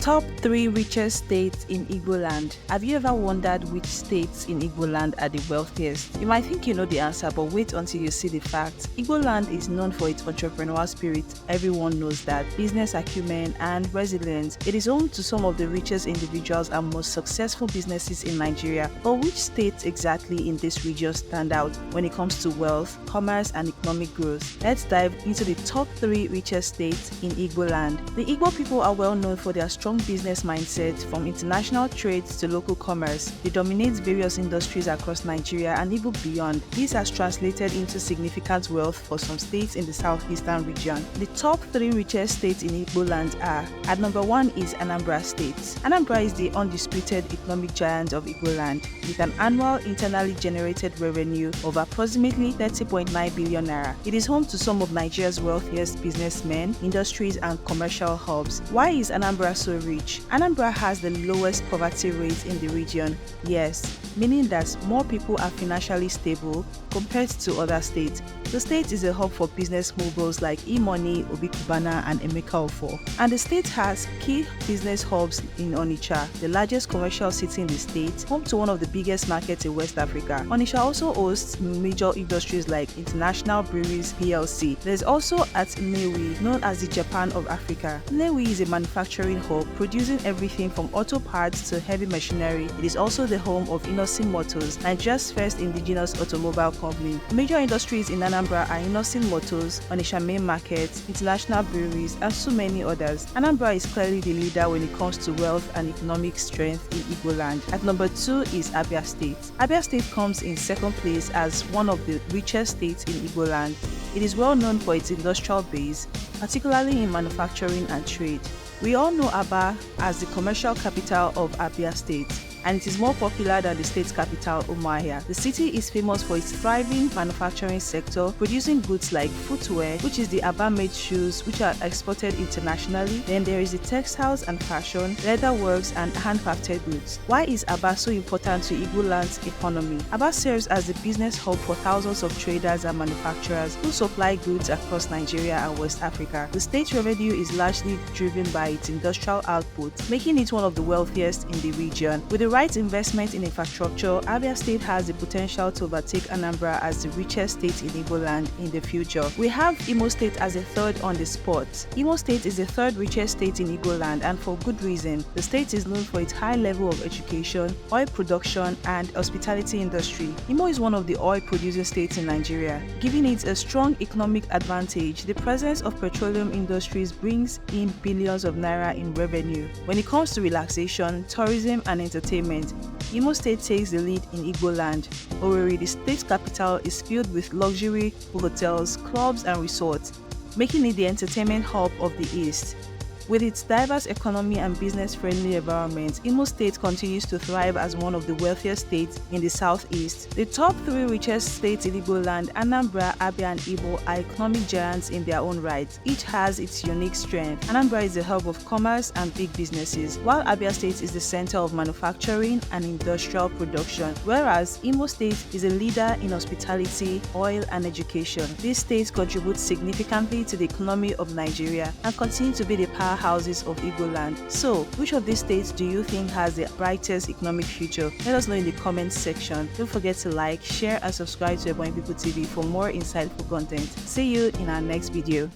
Top 3 richest states in Igbo land. Have you ever wondered which states in Igbo land are the wealthiest? You might think you know the answer, but wait until you see the facts. Igbo land is known for its entrepreneurial spirit. Everyone knows that. Business acumen and resilience. It is home to some of the richest individuals and most successful businesses in Nigeria. But which states exactly in this region stand out when it comes to wealth, commerce, and economic growth? Let's dive into the top 3 richest states in Igbo land. The Igbo people are well known for their strong business mindset. From international trade to local commerce, they dominate various industries across Nigeria and even beyond. This has translated into significant wealth for some states in the southeastern region. The top 3 richest states in Igbo land are: at number 1 is Anambra State. Anambra is the undisputed economic giant of Igbo land, with an annual internally generated revenue of approximately 30.9 billion naira. It is home to some of Nigeria's wealthiest businessmen, industries, and commercial hubs. Why is Anambra so rich? Anambra has the lowest poverty rate in the region. Yes, meaning that more people are financially stable compared to other states. The state is a hub for business moguls like E-Money, Obi Kubana, and Emeka Ofo. And the state has key business hubs in Onitsha, the largest commercial city in the state, home to one of the biggest markets in West Africa. Onitsha also hosts major industries like International Breweries PLC. There's also at Nnewi, known as the Japan of Africa. Nnewi is a manufacturing hub producing everything from auto parts to heavy machinery. It is also the home of Inosin Motors, Nigeria's first indigenous automobile company. Major industries in Anambra are Inosin Motors, Onitsha Main Market, International Breweries, and so many others. Anambra is clearly the leader when it comes to wealth and economic strength in Igbo land. At number 2 is Abia State. Abia State comes in second place as one of the richest states in Igbo land. It is well known for its industrial base, particularly in manufacturing and trade. We all know Aba as the commercial capital of Abia State, and it is more popular than the state's capital, Umuahia. The city is famous for its thriving manufacturing sector, producing goods like footwear, which is the Aba-made shoes, which are exported internationally. Then there is the textiles and fashion, leather works, and handcrafted goods. Why is Aba so important to Igbo land's economy? Aba serves as the business hub for thousands of traders and manufacturers who supply goods across Nigeria and West Africa. The state's revenue is largely driven by its industrial output, making it one of the wealthiest in the region. With the right investment in infrastructure, Abia State has the potential to overtake Anambra as the richest state in Igbo land in the future. We have Imo State as a third on the spot. Imo State is the third richest state in Igbo land, and for good reason. The state is known for its high level of education, oil production, and hospitality industry. Imo is one of the oil-producing states in Nigeria, giving it a strong economic advantage. The presence of petroleum industries brings in billions of naira in revenue. When it comes to relaxation, tourism, and entertainment, Imo State takes the lead in Igbo land. Owerri, the state's capital, is filled with luxury hotels, clubs, and resorts, making it the entertainment hub of the East. With its diverse economy and business-friendly environment, Imo State continues to thrive as one of the wealthiest states in the southeast. The top 3 richest states in Igbo land, Anambra, Abia, and Igbo, are economic giants in their own right. Each has its unique strength. Anambra is the hub of commerce and big businesses, while Abia State is the center of manufacturing and industrial production, whereas Imo State is a leader in hospitality, oil, and education. These states contribute significantly to the economy of Nigeria and continue to be the powerhouses of Igbo land. So, which of these states do you think has the brightest economic future? Let us know in the comments section. Don't forget to like, share, and subscribe to Ebonyi People TV for more insightful content. See you in our next video.